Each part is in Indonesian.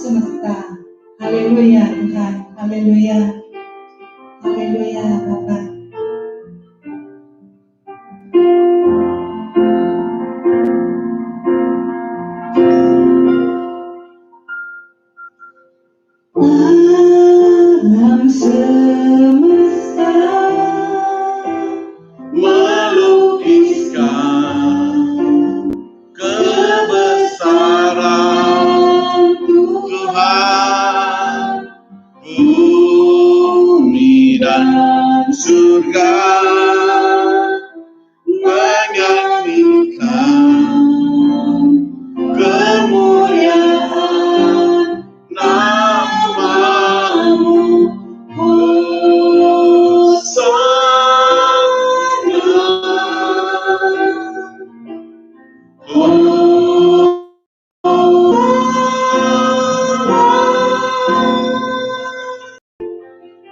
semesta. Haleluya Tuhan, haleluya, haleluya Bapa. Alam semesta melukiskan kebesaran Tuhan, bumi dan surga menyanyikan kemuliaan namamu,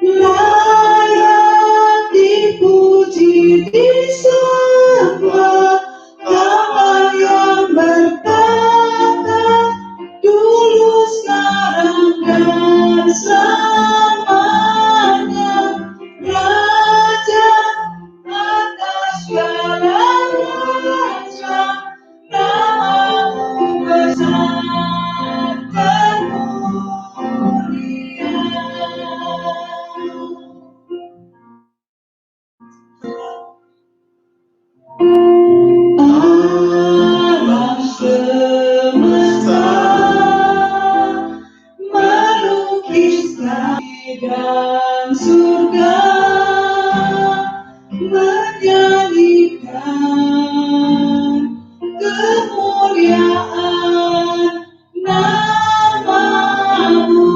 layak dipuji disembah Tuhan yang berkata dulu sekarang dan selamanya, Raja atas segala raja, namamu besar alam semesta melukiskan dan surga menyanyikan kemuliaan namamu,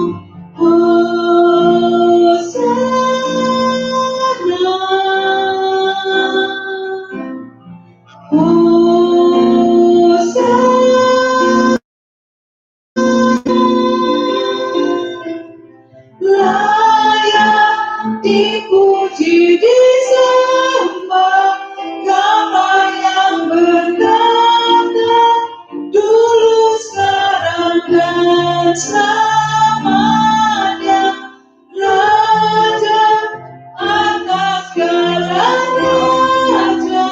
layak dipuji disembah Bapa yang berkata dulu sekarang dan selamanya, Raja atas segala raja,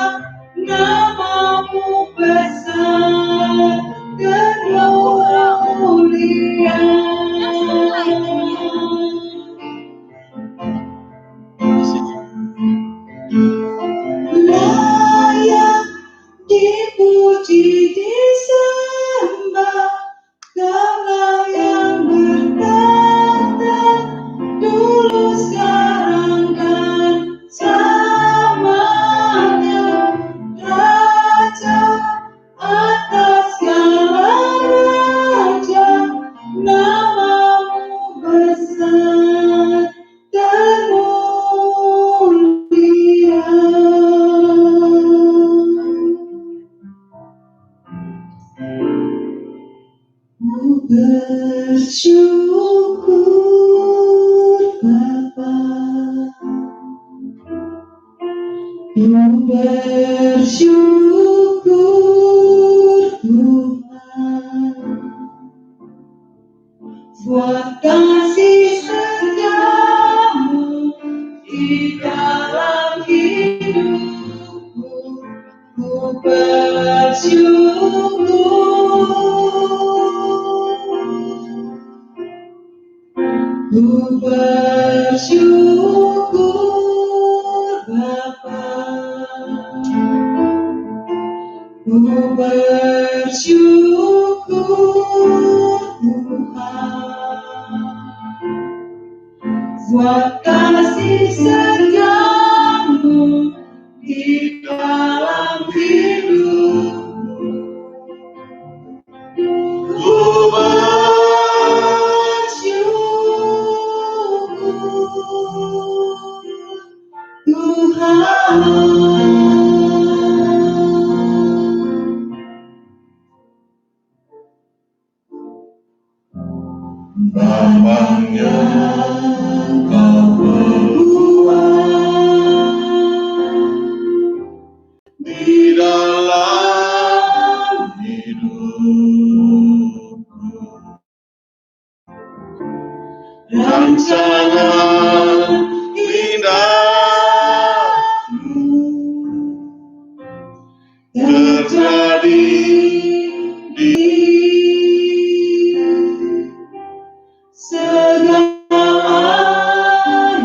namamu besar kedua mulia. Layak dipuji disembah Kaulah yang berkata dulu sekarang dan selamanya, Raja atas segala raja, namamu besar termulia. Ku bersyukur Bapa, ku bersyukur Tuhan, buat kasih setiamu di dalam hidupku. Ku bersyukur Bapa, ku bersyukur Tuhan, buat kasih setiamu di dalam hidupku. Ku bersyukur Tuhan, Bapaknya rancangan indahmu terjadi di segala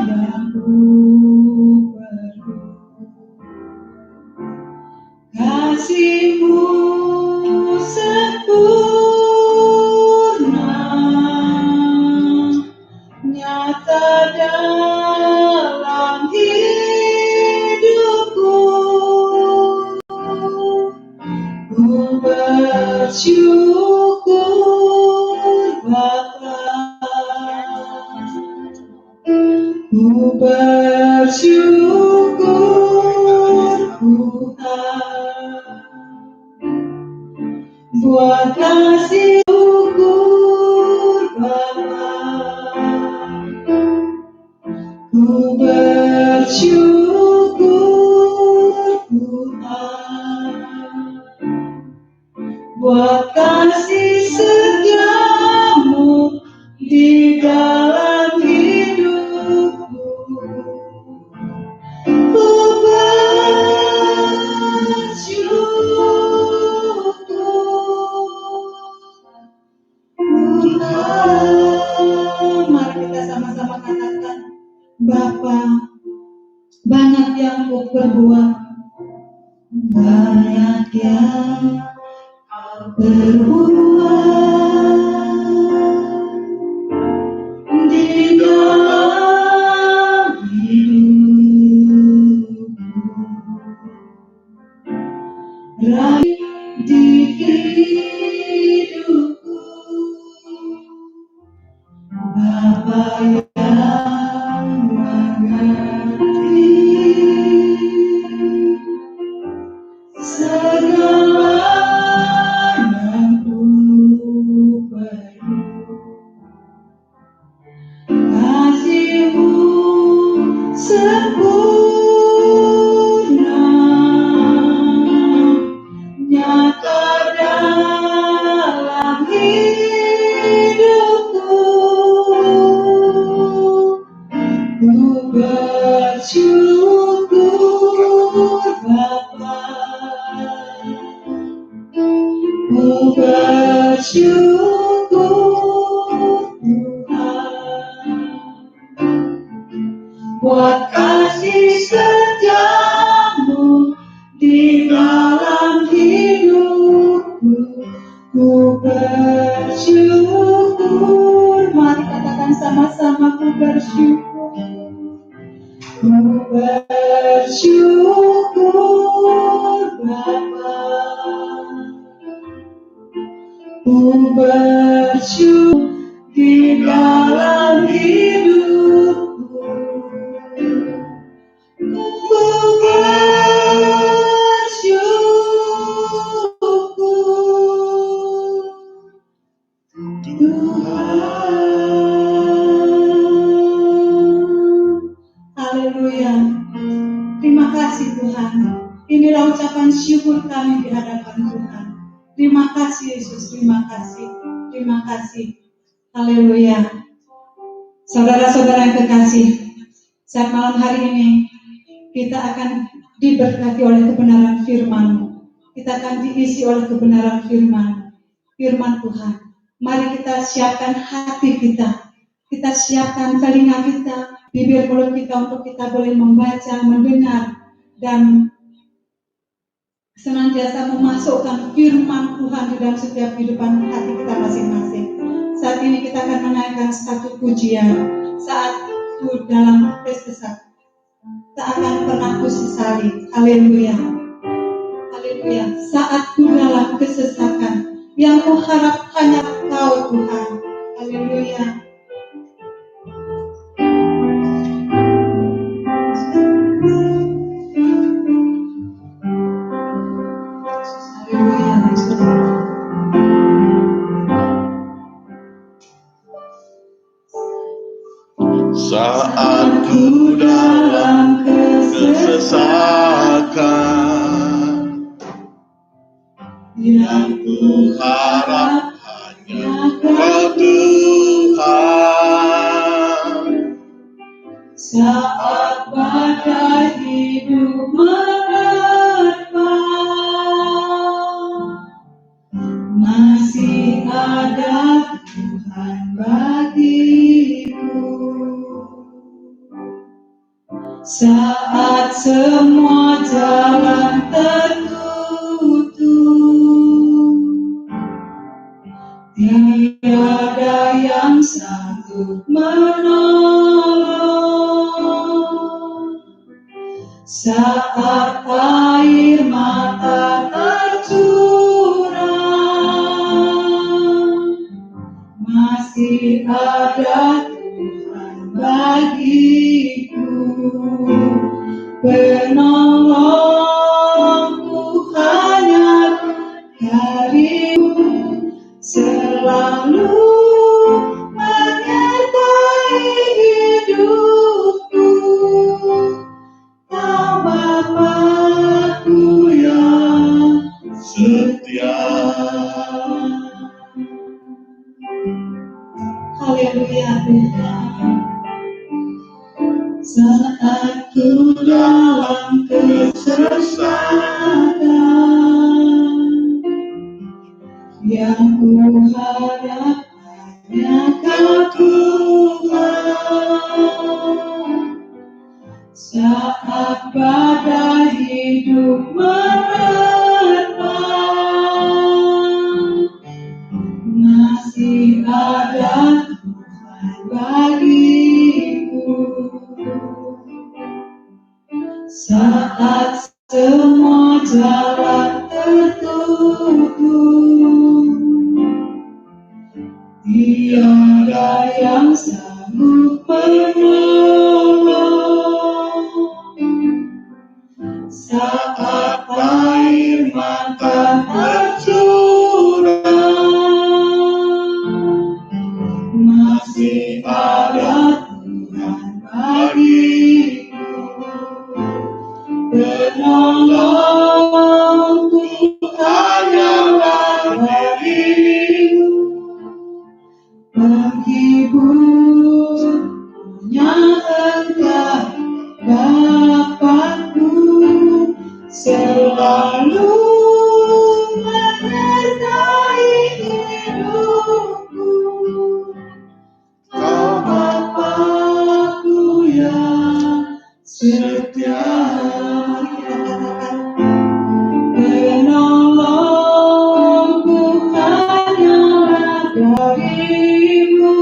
yang ku perlu. Kasih-Mu sempurna, nyata dalam hidupku. Ku bersyukur Bapa, ku bersyukur Tuhan, buat kasih syukur Bapa, ku bersyukur Tuhan, buat kasih setiamu di dalam hidupku. Ku bersyukur Tuhan. Mari kita sama-sama katakan, Bapa, banyak yang Kau perbuat, banyak yang Kau perbuat di dalam hidupku, raih di hidupku. Bapa yang mengerti segala yang ku perlu. Kasih-Mu sempurna, nyata dalam hidupku. Ku bersyukur Bapa, ku bersyukur Tuhan, buat kasih setiamu di dalam hidupku. Ku bersyukur, mari katakan sama-sama, ku bersyukur. Ku bersyukur Bapa, ku bersyukur di dalam hidupku. Ku bersyukur Tuhan. Haleluya. Terima kasih Tuhan. Inilah ucapan syukur kami di hadapan Tuhan. Terima kasih Yesus, terima kasih. Terima kasih. Haleluya. Saudara-saudara yang kekasih, saat malam hari ini kita akan diberkati oleh kebenaran firman-Mu. Kita akan diisi oleh kebenaran firman Tuhan. Mari kita siapkan hati kita. Kita siapkan telinga kita, bibir mulut kita untuk kita boleh membaca, mendengar, dan senantiasa memasukkan firman Tuhan di dalam setiap kehidupan hati kita masing-masing. Saat ini kita akan menaikkan satu pujian. Saat ku dalam kesesakan, tak akan pernah ku sesali. Haleluya. Haleluya. Saat ku dalam kesesakan, yang ku harap hanya Kau Tuhan. Haleluya. Saat ku dalam kesesakan, yang ku harap hanya Kau Tuhan. Saat badai hidup menerpa, masih ada Tuhan bagiku. Saat semua jalan tertutup, tiada yang sanggup menolong. Saat air mata tercurah, masih ada Tuhan bagiku. Penolongku hanya darimu, selalu menyertai hidupku. Kau Bapa-Ku yang setia. Haleluya Tuhan. Saat ku dalam kesesatan, yang ku harap hanya Kau Tuhan. Saat badai hidup menerpa, masih ada Tuhan bagiku. Saat semua jalan tertutup, tiada yang sanggup menolong. Saat air mata tercurah, masih ada Tuhan bagiku. Penolongku hanyalah dirimu, penghiburnya Engkau Bapa-Ku, selalu menyertai hidupku. Kau Bapa-Ku yang setia. Penolongku hanyalah darimu,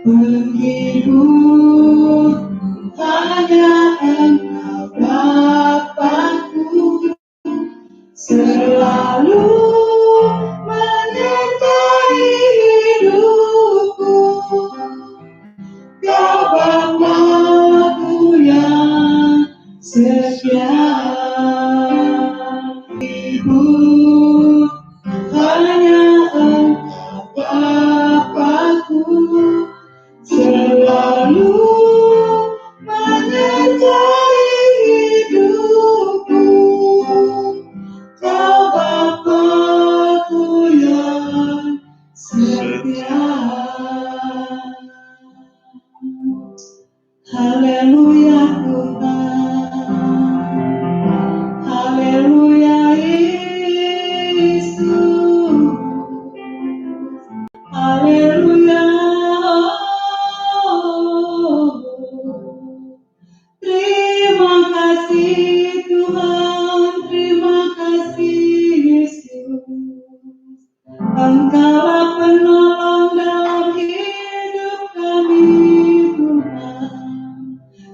penghiburku hanya Engkau Bapa-Ku, selalu menyertai hidupku. Kau Bapa-Ku yang setia. Ibu hanya Engkau Bapa-Ku, selalu menyertai hidupku. Kau Bapa-Ku yang setia. Haleluya Tuhan, haleluya Yesus, haleluya. Terima kasih Tuhan, terima kasih Yesus. Engkaulah penolong dalam hidup kami Tuhan.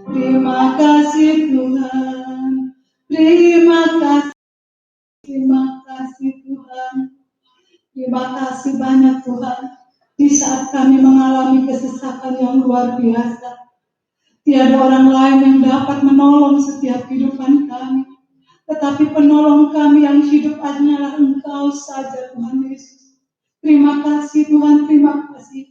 Terima kasih Tuhan, terima kasih Tuhan. Terima kasih banyak Tuhan. Di saat kami mengalami kesesakan yang luar biasa, tiada orang lain yang dapat menolong setiap kehidupan kami. Tetapi penolong kami yang hidup hanyalah Engkau saja Tuhan Yesus. Terima kasih Tuhan, terima kasih.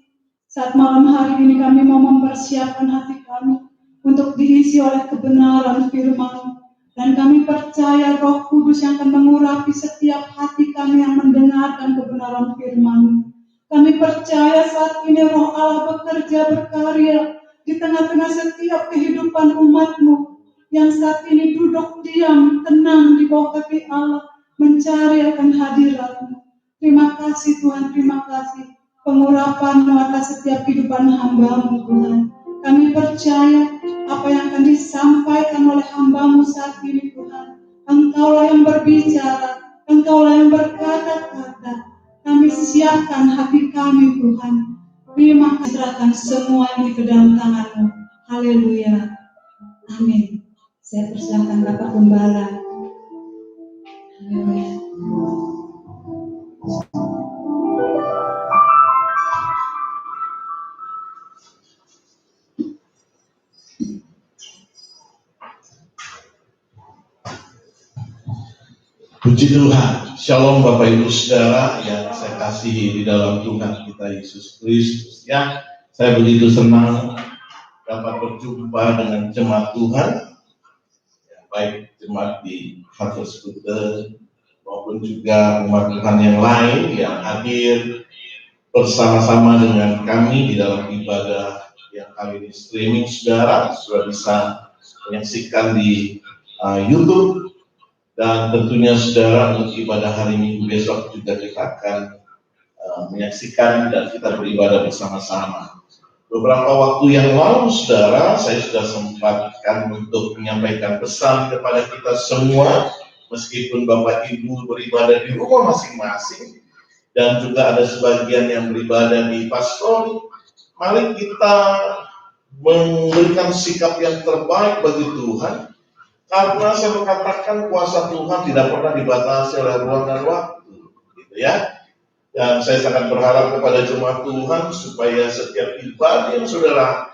Saat malam hari ini kami mau mempersiapkan hati kami untuk diisi oleh kebenaran firman-Mu. Dan kami percaya Roh Kudus yang akan mengurapi setiap hati kami yang mendengarkan kebenaran firman-Mu. Kami percaya saat ini Roh Allah bekerja berkarya di tengah-tengah setiap kehidupan umat-Mu yang saat ini duduk diam, tenang di bawah kaki Allah, mencari akan hadirat-Mu. Terima kasih Tuhan, terima kasih pengurapan-Mu atas setiap kehidupan hamba-Mu Tuhan. Kami percaya apa yang akan disampaikan oleh hamba-Mu saat ini Tuhan. Engkaulah yang berbicara, Engkaulah yang berkata-kata. Kami siapkan hati kami Tuhan. Terima kasih, serahkan semua ini ke dalam tangan-Mu. Haleluya. Amin. Saya persilahkan Bapak Gembala. Haleluya. Puji Tuhan. Shalom Bapak Ibu Saudara yang saya kasihi di dalam Tuhan kita Yesus Kristus. Ya, saya begitu senang dapat berjumpa dengan jemaat Tuhan, ya, baik jemaat di Harvest School maupun juga umat Tuhan yang lain yang hadir bersama-sama dengan kami di dalam ibadah yang kali ini streaming. Saudara sudah bisa menyaksikan di YouTube. Dan tentunya saudara untuk ibadah hari Minggu besok juga kita akan menyaksikan dan kita beribadah bersama-sama. Beberapa waktu yang lalu saudara, saya sudah sempatkan untuk menyampaikan pesan kepada kita semua, meskipun Bapak Ibu beribadah di rumah masing-masing, dan juga ada sebagian yang beribadah di pastori. Mari kita memberikan sikap yang terbaik bagi Tuhan. Karena saya mengatakan kuasa Tuhan tidak pernah dibatasi oleh ruang dan waktu, gitu ya. Dan saya sangat berharap kepada jemaat Tuhan supaya setiap ibadah yang saudara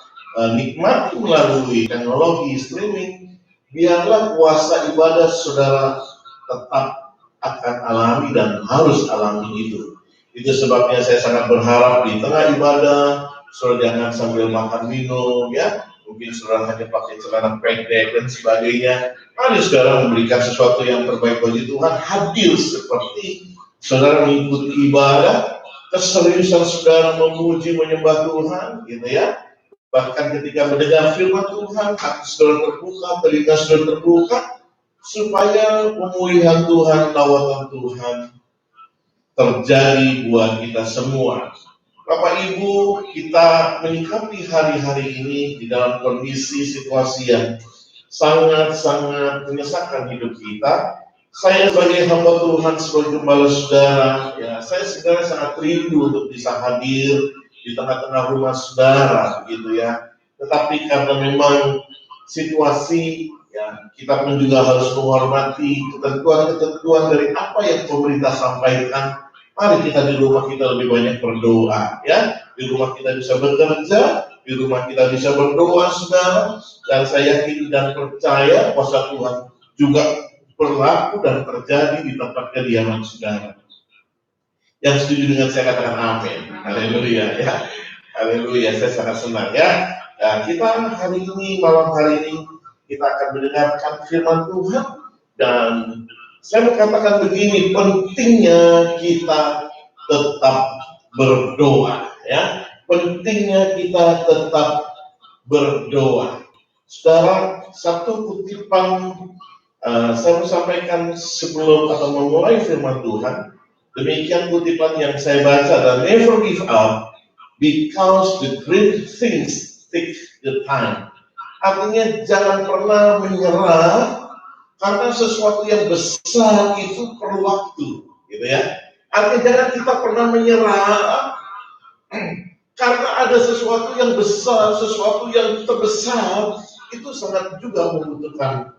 nikmati melalui teknologi streaming, biarlah kuasa ibadah saudara tetap akan alami dan harus alami itu. Itu sebabnya saya sangat berharap di tengah ibadah, saudara jangan sambil makan minum, ya. Mungkin saudara hanya pakai celana pendek dan sebagainya. Mari saudara memberikan sesuatu yang terbaik bagi Tuhan, hadir seperti saudara mengikuti ibadah, keseriusan saudara memuji menyembah Tuhan, gitu ya. Bahkan ketika mendengar firman Tuhan, hati saudara terbuka, telinga saudara terbuka, supaya pemulihan Tuhan, lawatan Tuhan terjadi buat kita semua. Bapak Ibu, kita menyikapi hari-hari ini di dalam kondisi situasi yang sangat-sangat menyesalkan hidup kita. Saya sebagai hamba Tuhan, sebagai gembala saudara, ya, saya sebenarnya sangat rindu untuk bisa hadir di tengah-tengah rumah saudara, begitu ya. Tetapi karena memang situasi, ya, kita pun juga harus menghormati ketentuan-ketentuan dari apa yang pemerintah sampaikan. Mari kita di rumah kita lebih banyak berdoa, ya. Di rumah kita bisa bekerja, di rumah kita bisa berdoa, saudara. Dan saya yakin dan percaya kuasa Tuhan juga berlaku dan terjadi di tempat kediaman saudara. Yang setuju dengan saya katakan amin. Haleluya, ya. Haleluya, saya sangat senang, ya. Dan kita hari ini, malam hari ini, kita akan mendengarkan firman Tuhan. Dan saya mengatakan begini, pentingnya kita tetap berdoa, ya. Pentingnya kita tetap berdoa. Saudara, satu kutipan saya mau sampaikan sebelum atau memulai firman Tuhan. Demikian kutipan yang saya baca, dan never give up because the great things take the time. Artinya jangan pernah menyerah, karena sesuatu yang besar itu perlu waktu, gitu ya. Artinya jangan kita pernah menyerah, karena ada sesuatu yang besar, sesuatu yang terbesar, itu sangat juga membutuhkan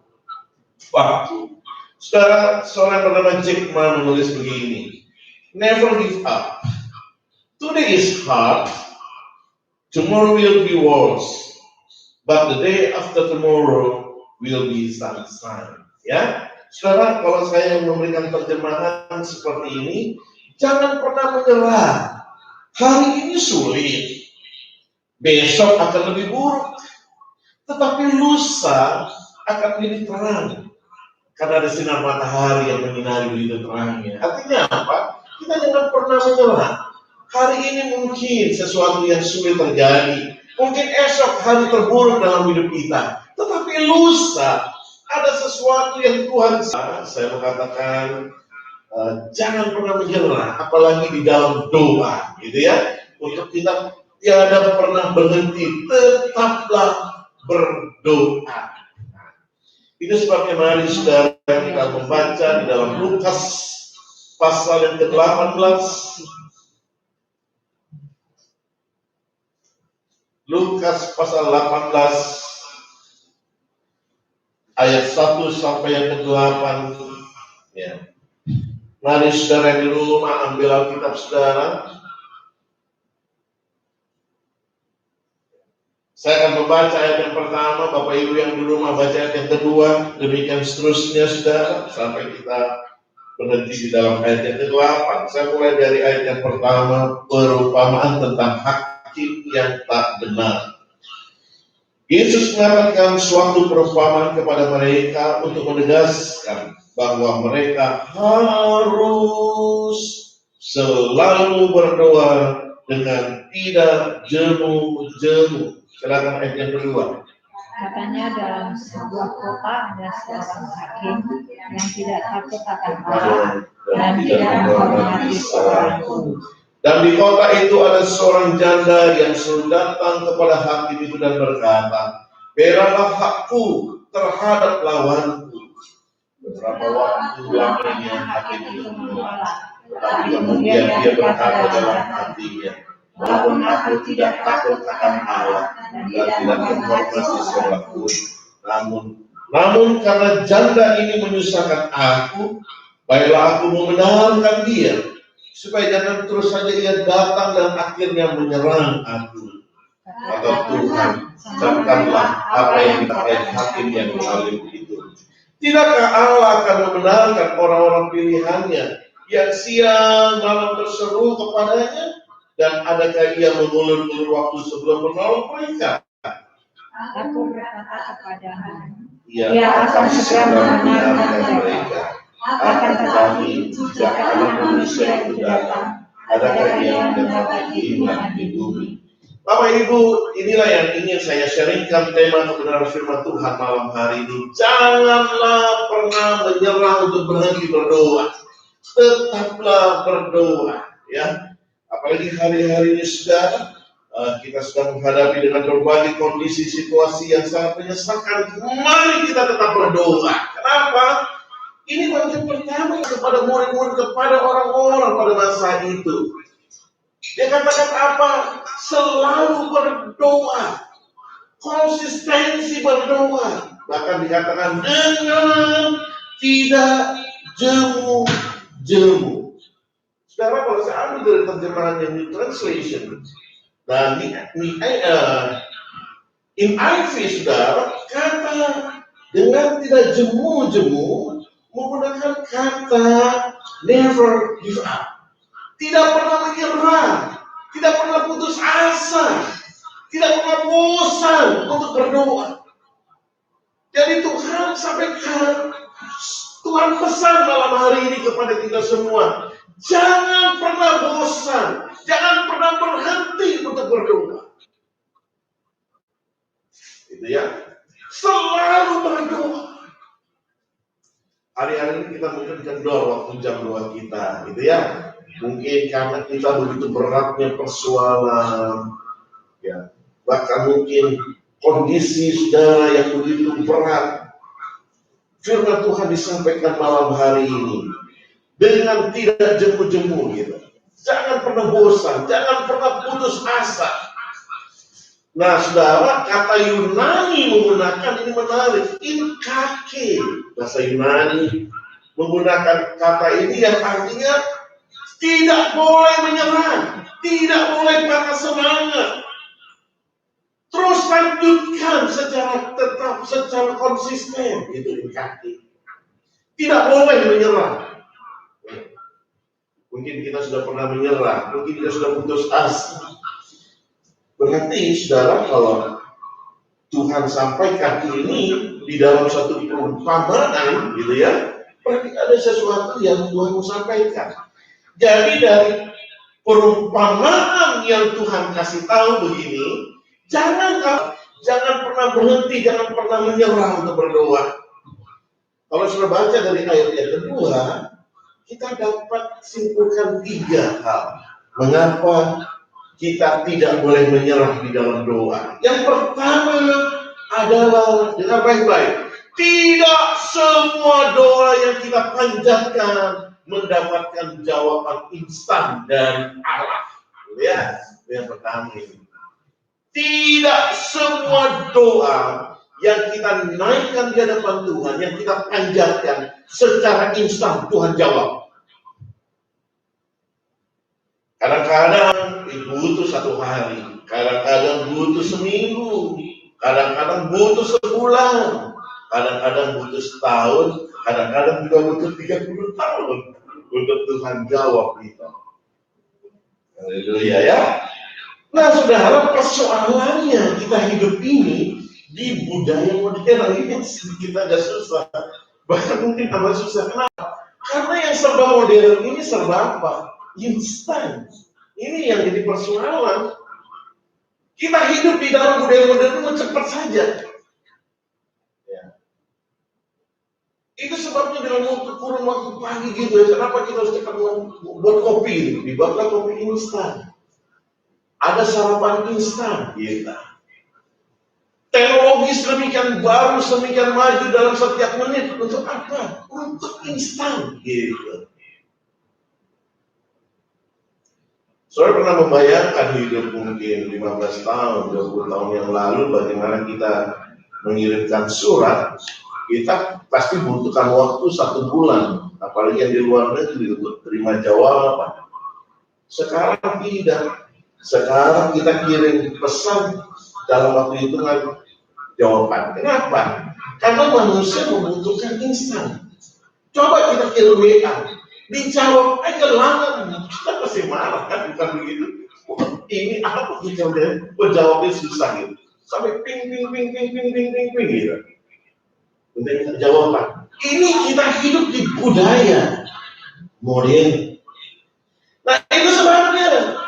waktu. Saudara, seorang bernama Jack Ma menulis begini, never give up. Today is hard, tomorrow will be worse, but the day after tomorrow will be sunshine. Ya, saudara, kalau saya memberikan terjemahan seperti ini, jangan pernah menyerah. Hari ini sulit, besok akan lebih buruk, tetapi lusa akan lebih terang, karena ada sinar matahari yang menyinari begitu terangnya. Artinya apa? Kita jangan pernah menyerah. Hari ini mungkin sesuatu yang sulit terjadi, Mungkin esok hari terburuk dalam hidup kita. Tetapi lusa ada sesuatu yang Tuhan. Saya mengatakan jangan pernah menyerah, apalagi di dalam doa, gitu ya. Untuk kita tiada pernah berhenti, tetaplah berdoa. Itu sebabnya mari saudara kita membaca di dalam Lukas pasal yang ke-18. Lukas pasal 18 ayat 1 sampai yang ke-8. Ya. Mari saudara di rumah ambil Alkitab saudara. Saya akan membaca ayat yang pertama, Bapak Ibu yang di rumah baca ayat yang kedua, demikian seterusnya saudara, sampai kita berhenti di dalam ayat yang ke-8. Saya mulai dari ayat yang pertama, perumpamaan tentang hakim yang tak benar. Yesus mengatakan suatu perumpamaan kepada mereka untuk menegaskan bahwa mereka harus selalu berdoa dengan tidak jemu-jemu. Silakan ayat yang kedua. Katanya dalam sebuah kota ada seorang hakim yang tidak takut akan Allah dan tidak menghormati seorang pun. Dan di kota itu ada seorang janda yang selalu datang kepada hakim itu dan berkata, beralah hakku terhadap lawanku. Beberapa waktu lamanya hakim itu menolak, tetapi kemudian dia berkata dalam hatinya, walaupun aku tidak takut akan Allah dan tidak menghormati seorang pun, namun karena janda ini menyusahkan aku, baiklah aku membenarkan dia, supaya jangan terus saja ia datang dan akhirnya menyerang aku. Kata Tuhan, camkanlah apa yang dikatakan hakim yang zalim itu. Tidakkah Allah akan membenarkan orang-orang pilihannya yang siang malam berseru kepadanya? Dan adakah ia mengulur-ulur waktu sebelum menolong mereka? Aku berkata kepadamu, Ia akan segera membenarkan mereka. Akan tetapi, jika Anak Manusia itu datang, adakah ia mendapat iman di bumi? Bapak Ibu, inilah yang ingin saya sharingkan tema kebenaran firman Tuhan malam hari ini. Janganlah pernah menyerah untuk berhenti berdoa. Tetaplah berdoa, ya. Apalagi hari-hari ini saudara, kita sedang menghadapi dengan berbagai kondisi situasi yang sangat menyesalkan. Mari kita tetap berdoa. Kenapa? Ini bagian pertama kepada murid-murid, kepada orang-orang pada masa itu. Dia katakan apa? Selalu berdoa, konsistensi berdoa. Bahkan dikatakan dengan tidak jemu-jemu. Saudara, kalau saya ambil dari terjemahan yang New Translation, dan in IV, saudara, kata dengan tidak jemu-jemu menggunakan kata never give up. Tidak pernah menyerah, tidak pernah putus asa, tidak pernah bosan untuk berdoa. Jadi Tuhan sampaikan, Tuhan pesan malam hari ini kepada kita semua, jangan pernah bosan, jangan pernah berhenti untuk berdoa. Itu ya, selalu berdoa. Hari-hari ini kita mungkin kendor waktu jam 2 kita, gitu ya. Mungkin karena kita begitu beratnya persoalan, ya, bahkan mungkin kondisi saudara yang begitu berat. Firman Tuhan disampaikan malam hari ini dengan tidak jemu-jemu, gitu. Jangan pernah bosan, jangan pernah putus asa. Nah, saudara, kata Yunani menggunakan ini menarik, inkake. Bahasa Yunani menggunakan kata ini yang artinya tidak boleh menyerah, tidak boleh patah semangat. Terus lanjutkan secara konsisten, itu inkake. Tidak boleh menyerah. Mungkin kita sudah pernah menyerah, mungkin kita sudah putus asa. Berarti saudara, kalau Tuhan sampaikan ini di dalam satu perumpamaan, gitu ya, berarti ada sesuatu yang Tuhan mau sampaikan. Jadi dari perumpamaan yang Tuhan kasih tahu begini, Jangan pernah berhenti, jangan pernah menyerah untuk berdoa. Kalau sudah baca dari ayat yang kedua, kita dapat simpulkan 3 hal. Mengapa kita tidak boleh menyerah di dalam doa? Yang pertama adalah, dengar baik-baik, tidak semua doa yang kita panjatkan mendapatkan jawaban instan dari Allah. Lihat, yang pertama ini. Tidak semua doa yang kita naikkan di hadapan Tuhan, yang kita panjatkan secara instan Tuhan jawab. Kadang-kadang butuh 1 hari, kadang-kadang butuh seminggu, kadang-kadang butuh sebulan, kadang-kadang butuh setahun, kadang-kadang juga butuh 30 tahun untuk Tuhan jawab kita. Haleluya ya. Nah saudara, persoalannya kita hidup ini di budaya modern ini sedikit agak susah. Bahkan mungkin agak susah. Kenapa? Karena yang serba modern ini serba apa? Instan. Ini yang jadi persoalan. Kita hidup di dalam budaya modern itu cepat saja. Ya. Itu sebabnya dalam kurun waktu pagi gitu ya. Kenapa kita harus cepat buat kopi? Dibuatlah kopi instan. Ada sarapan instan, gitu. Teknologi sedemikian baru, sedemikian maju dalam setiap menit. Untuk apa? Untuk instan, gitu. Saudara pernah membayangkan hidup mungkin 15 tahun, 20 tahun yang lalu, bagaimana kita mengirimkan surat, kita pasti butuhkan waktu 1 bulan. Apalagi yang di luar negeri untuk terima jawaban. Sekarang tidak. Sekarang kita kirim pesan dalam waktu hitungan jawaban. Kenapa? Karena manusia membutuhkan instan. Coba kita kirim WA, dijawab aja lama, kita pasti marah kan? Bukan begitu? Ini apa kita jawabnya susah gitu. Sampai ping gitu. Untuk jawaban. Ini kita hidup di budaya modern. Nah itu sebabnya.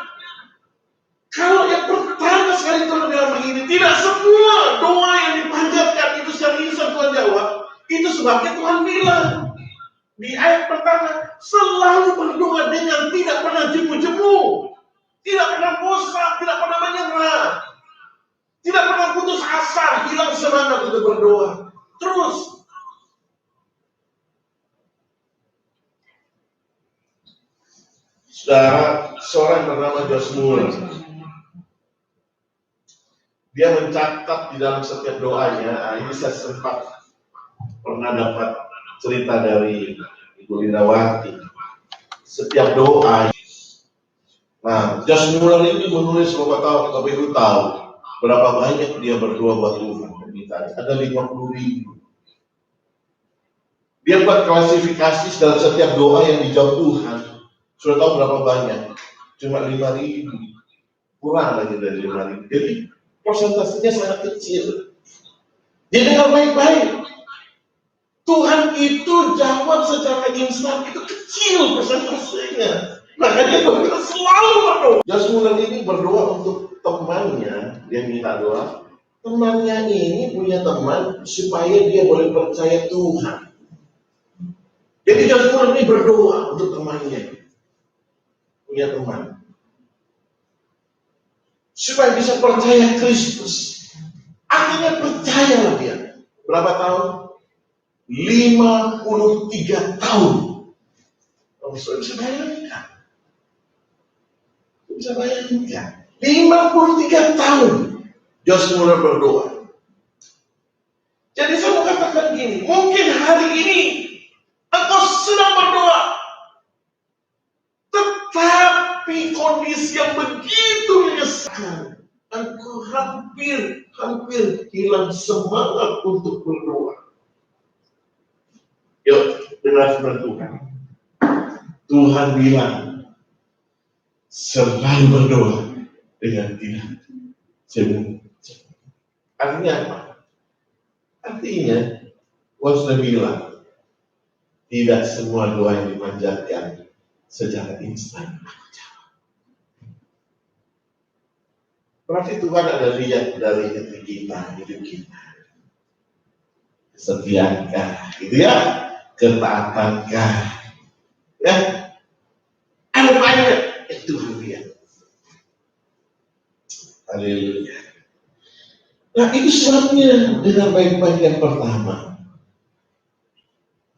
Kalau yang pertama sekali Tuhan bilang begini, tidak semua doa yang dipanjatkan itu secara instan Tuhan jawab. Itu sebabnya Tuhan bilang di ayat pertama, selalu berdoa dengan tidak pernah jemu-jemu, tidak pernah bosan, tidak pernah menyerah, tidak pernah putus asa, hilang semangat untuk berdoa. Terus. Saudara, seorang bernama Josh Muller, dia mencatat di dalam setiap doanya. Ini saya sempat pernah dapat cerita dari Ibu Lindawati. Setiap doa. Nah, Josh Muller ini menulis beberapa ibu tahu berapa banyak dia berdoa buat Tuhan. Ada 50.000. Dia buat klasifikasi dalam setiap doa yang dijawab Tuhan. Sudah tahu berapa banyak? Cuma 5.000. Kurang lagi dari 5.000. Jadi persentasenya sangat kecil. Jadi dengar baik-baik. Tuhan itu jawab secara instan, itu kecil persentasenya. Makanya Tuhan selalu berdoa. Josh Muller ini berdoa untuk temannya, dia minta doa. Temannya ini punya teman supaya dia boleh percaya Tuhan. Jadi Josh Muller ini berdoa untuk temannya, punya teman, supaya bisa percaya Kristus. Akhirnya percayalah dia. Berapa tahun? 53 tahun. Oh, bisa bayangkan. Bisa bayangkan. 53 tahun Josh Muller berdoa. Jadi saya mau katakan gini, mungkin hari ini engkau sedang berdoa, tetapi kondisi yang begitu menyesakkan, engkau hampir hilang semangat untuk berdoa. Yuk, dengar firman Tuhan. Tuhan bilang, selalu berdoa dengan tidak jemu. Artinya apa? Artinya, Tuhan sudah bilang, tidak semua doa yang dipanjatkan secara instan. Berarti Tuhan ada lihat dari hati kita, hidup kita. Kesetiaankah, gitu ya? Ketaatankah? Ya, ada banyak yang Tuhan lihat. Haleluya. Nah, itu sebabnya dengan baik-baik yang pertama,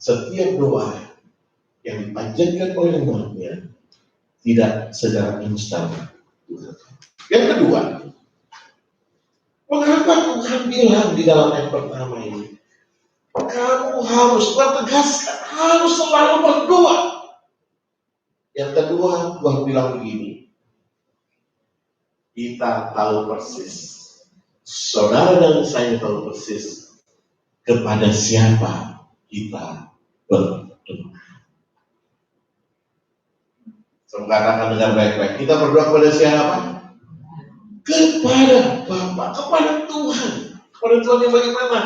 setiap doa yang dipanjatkan oleh umatnya tidak secara instan. Yang kedua, mengapa Tuhan bilang di dalam ayat pertama ini, kamu harus bertegaskan, harus selalu berdoa. Yang kedua, Tuhan bilang begini, kita tahu persis, saudara dan saya tahu persis kepada siapa kita berdoa. Saya katakan dengan baik-baik, kita berdoa kepada siapa? Kepada Bapa, kepada Tuhan. Kepada Tuhan yang bagaimana?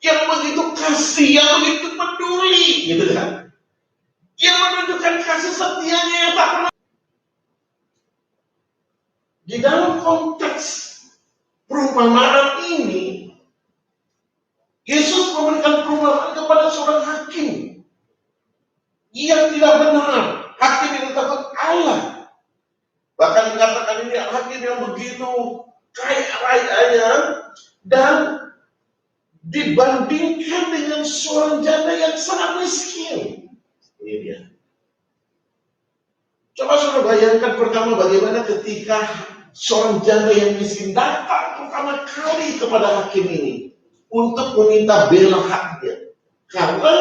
Yang begitu kasih, yang begitu peduli, gitu kan? Yang menunjukkan kasih setianya yang tak pernah. Di dalam konteks perumpamaan ini, Yesus memberikan perumpamaan kepada seorang hakim yang tidak benar. Hakim yang takut Allah. Bahkan dikatakan ini hakim yang begitu kaya rayanya dan dibandingkan dengan seorang janda yang sangat miskin. Ini dia. Coba saudara bayangkan pertama bagaimana ketika seorang janda yang miskin datang pertama kali kepada hakim ini untuk meminta bela haknya. Karena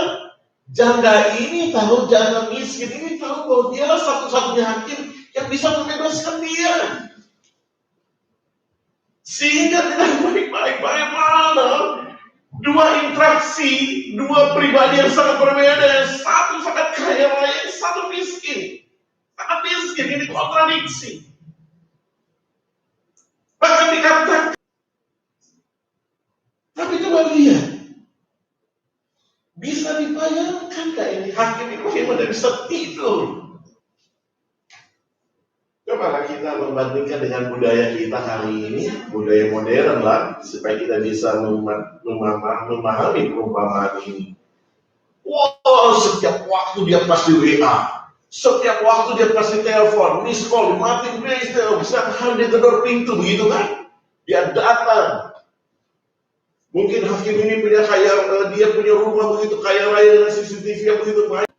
janda ini tahu, janda miskin ini tahu bahwa dialah satu-satunya hakim yang bisa membebaskan dia. Sehingga dengan baik-baik bagaimana dua interaksi, dua pribadi yang sangat berbeda, yang satu sangat kaya raya, yang satu miskin. Sangat miskin, ini kontradiksi. Bahkan dikatakan, tapi coba lihat, bisa dibayangkan gak ini hakim ini bagaimana bisa tidur? Cobalah kita membandingkan dengan budaya kita hari ini, budaya modern lah, supaya kita bisa memahami perumpamaan ini. Wow, setiap waktu dia pasti WA, setiap waktu dia pasti telepon, miss call, mati bisa dia gedor pintu begitu kan? Dia datang. Mungkin hakim ini dia punya rumah begitu kaya raya dengan CCTV yang begitu banyak.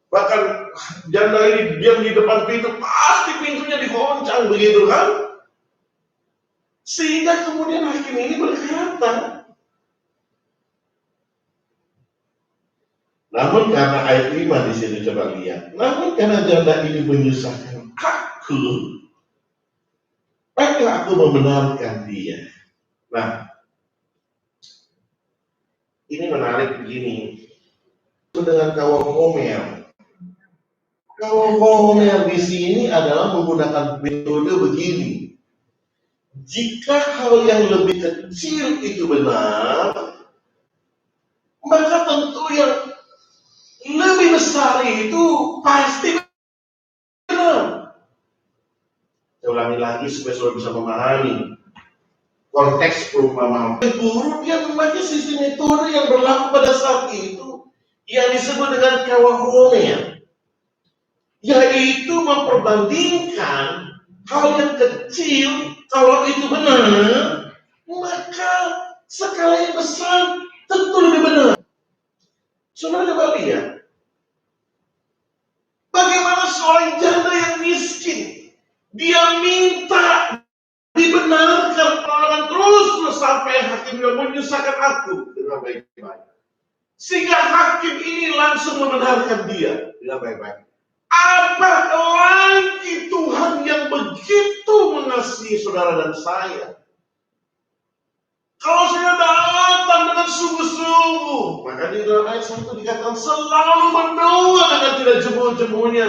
Bahkan janda ini diam di depan pintu, pasti pintunya digoncang begitu kan? Sehingga kemudian hakim ini berkata, namun karena ayat 5 di sini coba lihat, namun karena janda ini menyusahkan aku, maka aku membenarkan dia. Nah, ini menarik begini. Dengan kaum Homer. Kaum Homer di sini adalah menggunakan metode begini. Jika hal yang lebih kecil itu benar, maka tentu yang lebih besar itu pasti benar. Saya ulangi lagi supaya saudara bisa memahami konteks perumpamaan. Guru dia memakai sistem metode yang berlaku pada saat itu yang disebut dengan kawahomer, yaitu memperbandingkan hal yang kecil. Kalau itu benar, maka skala yang besar tentu lebih benar. Saudara coba lihat, bagaimana seorang janda yang miskin, dia minta dibenarkan pertolongan terus sampai hakim yang menyusahkan aku dengan baik-baik. Sehingga hakim ini langsung membenarkan dia dengan baik-baik. Apa lagi Tuhan yang begitu mengasihi saudara dan saya? Kalau saya datang dengan sungguh-sungguh, maka di dalam ayat 1 dikatakan selalu berdoa dengan tidak jemu-jemunya,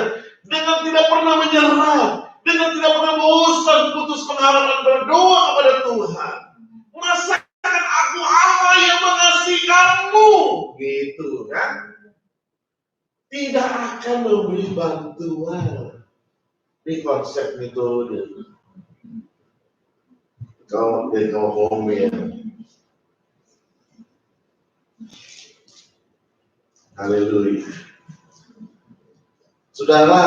dengan tidak pernah menyerah, dengan tidak pernah bosan putus pengharapan berdoa kepada Tuhan. Masakan aku Allah yang mengasihi kamu, gitu kan? Tidak akan memberi bantuan di konsep metode. Kau dari kau home ya. Haleluya. Saudara,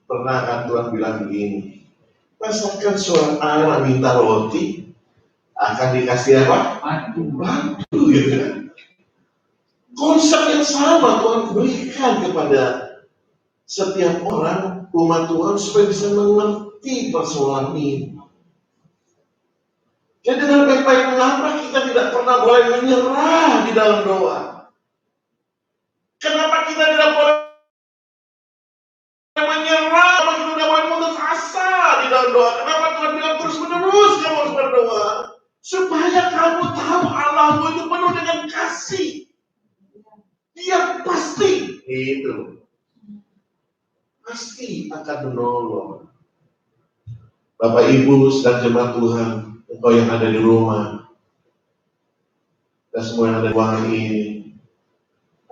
pernah kan Tuhan bilang begini, masakan seorang anak minta roti, akan dikasih apa? Batu, gitu kan? Konsep yang sama Tuhan berikan kepada setiap orang umat Tuhan supaya bisa mengerti persoalan ini. Jadi dengan baik-baik mengapa kita tidak pernah boleh menyerah di dalam doa? Kenapa kita tidak boleh menyerah? Kenapa kita tidak boleh putus asa di dalam doa? Kenapa Tuhan bilang terus menerus kamu harus berdoa? Supaya kamu tahu Allahmu itu penuh dengan kasih. Dia pasti pasti akan menolong. Bapak Ibu sedang jemaat Tuhan, engkau yang ada di rumah dan semua yang ada di ruangan ini,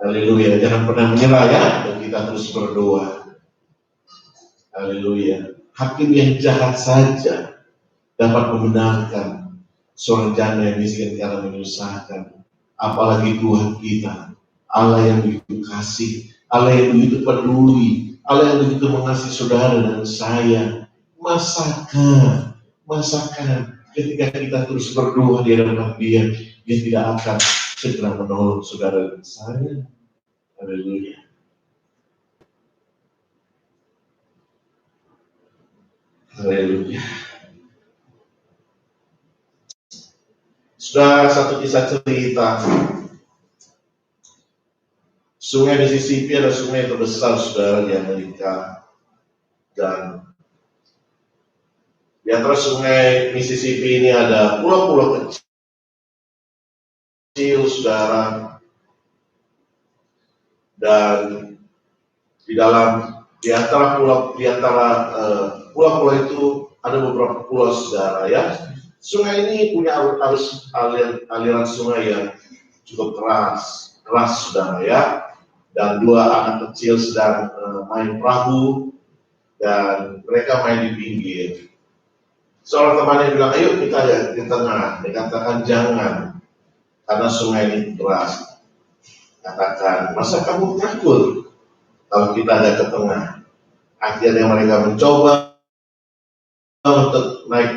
haleluya, jangan pernah menyerah ya, dan kita terus berdoa. Haleluya. Hakim yang jahat saja dapat membenarkan seorang janda yang miskin karena menyusahkan, apalagi Tuhan kita, Allah yang begitu kasih, Allah yang begitu peduli, Allah yang begitu mengasihi saudara dan saya. Masakan ketika kita terus berdoa di hadapan Dia tidak akan segera menolong saudara dan saya. Haleluya. Haleluya. Sudah satu kisah cerita. Sungai Mississippi adalah sungai terbesar saudara di Amerika, dan di antara sungai Mississippi ini ada pulau-pulau kecil saudara, dan di antara pulau-pulau itu ada beberapa pulau saudara ya. Sungai ini punya aliran sungai yang cukup keras saudara ya. Dan dua anak kecil sedang main perahu dan mereka main di pinggir. Seorang temannya bilang, ayo kita di tengah. Dia katakan jangan, karena sungai ini keras. Katakan, masa kamu takut kalau kita ada ke tengah? Akhirnya mereka mencoba untuk main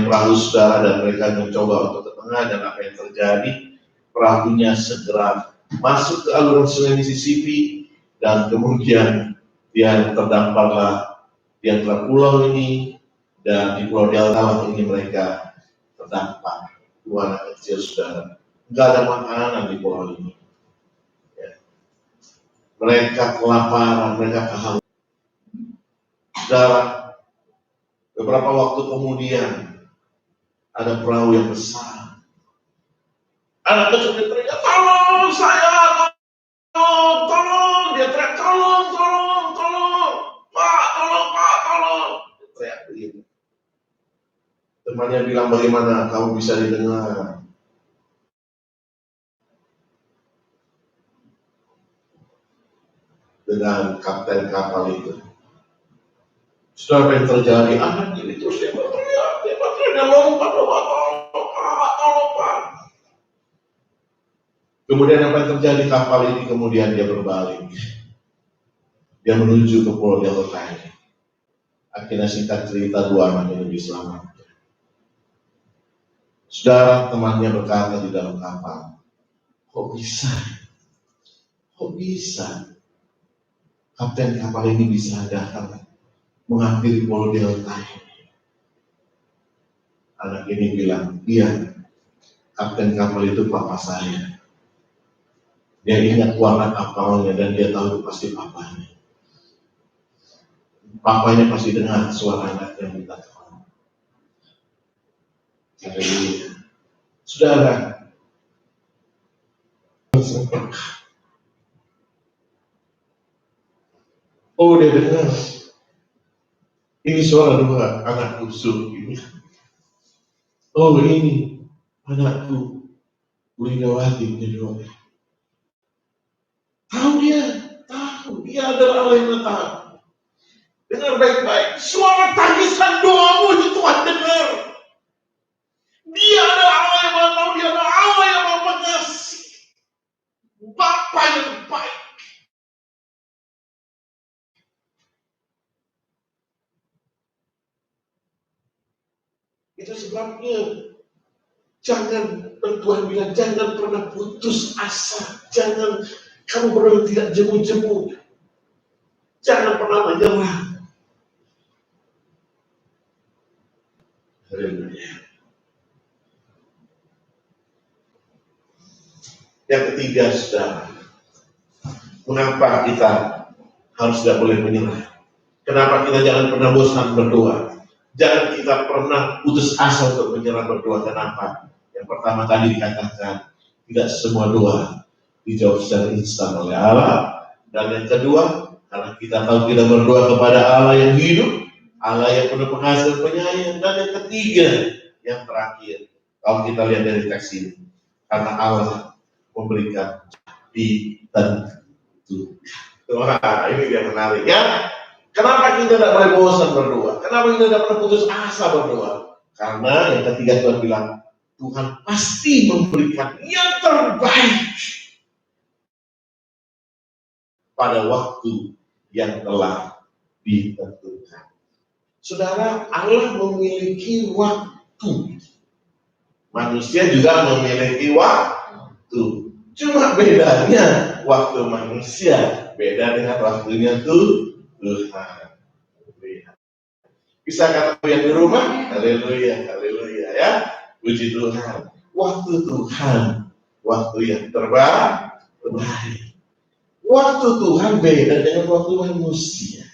perahu saudara, dan mereka mencoba untuk ke tengah, dan apa yang terjadi? Perahunya segera masuk ke aluran sungai Mississippi, dan kemudian dia terdamparlah di antara pulau ini, dan di pulau Delta ini mereka terdampar. Dua anak kecil saudara, nggak ada makanan di pulau ini ya. Mereka kelaparan, mereka kehausan saudara. Beberapa waktu kemudian ada perahu yang besar. Anak kecil teriak, tolong saya, tolong. Dia teriak, tolong, Pak, tolong. Dia teriak begitu. Temannya bilang, bagaimana kamu bisa didengar? Dengan kapten kapal itu. Sudah apa yang terjadi? Anak ini terus dia berteriak, dia lompat, tolong Pak. Kemudian apa yang terjadi? Kapal ini kemudian dia berbalik. Dia menuju ke pulau Delta ini. Akhirnya singkat cerita, dua anak ini diselamatkan. Saudara, temannya berkata di dalam kapal, kok bisa kapten kapal ini bisa datang menghampiri pulau Delta ini? Anak ini bilang, iya, kapten kapal itu papa saya. Dia ingat warna kapalnya dan dia tahu itu pasti papanya. Papanya pasti dengar suara anak yang minta tolong. Haleluya. Saudara, oh dia dengar. Ini suara dua anak busuk ini. Oh ini anakku Windawati punya. Tahu dia adalah Allah yang tahu. Dengar baik-baik. Suara tangisan doamu itu Tuhan dengar. Dia adalah Allah yang Maha Tahu, Dia adalah Allah yang Maha Pengasih. Bapa yang baik. Itu sebabnya Tuhan bilang jangan pernah putus asa. Jangan kamu pernah tidak jemu-jemu. Jangan pernah menyerah. Haleluya. Yang ketiga, saudara, mengapa kita harus tidak boleh menyerah? Kenapa kita jangan pernah bosan berdoa? Jangan kita pernah putus asa untuk menyerah berdoa. Kenapa? Yang pertama tadi dikatakan, tidak semua doa dijawab secara instan oleh Allah. Dan yang kedua, karena kita tahu kita berdoa kepada Allah yang hidup, Allah yang penuh pengasih penyayang. Dan yang ketiga, yang terakhir, kalau kita lihat dari teks ini, karena Allah memberikan ditentukan. Wah, ini dia menarik ya. Kenapa kita tidak boleh bosan berdoa? Kenapa kita tidak pernah putus asa berdoa? Karena yang ketiga Tuhan bilang, Tuhan pasti memberikan yang terbaik pada waktu yang telah ditentukan. Saudara, Allah memiliki waktu. Manusia juga memiliki waktu. Cuma bedanya waktu manusia beda dengan waktunya Tuhan. Bisa kata yang di rumah, haleluya, haleluya ya. Puji Tuhan. Waktu Tuhan, waktu yang terbaik. Waktu Tuhan beda dengan waktu manusia.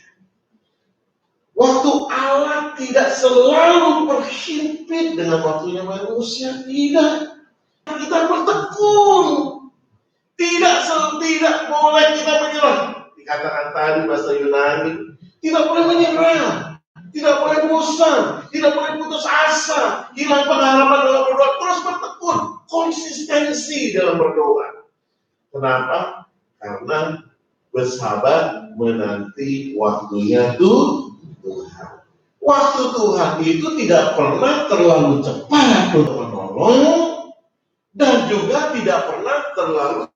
Waktu Allah tidak selalu berhimpit dengan waktunya manusia, tidak. Kita bertekun. Tidak boleh kita menyerah. Dikatakan tadi bahasa Yunani, tidak boleh menyerah, tidak boleh bosan, tidak boleh putus asa, hilang pengharapan dalam berdoa, terus bertekun, konsistensi dalam berdoa. Kenapa? Karena bersabar menanti waktunya Tuhan. Waktu Tuhan itu tidak pernah terlalu cepat untuk menolong, dan juga tidak pernah terlalu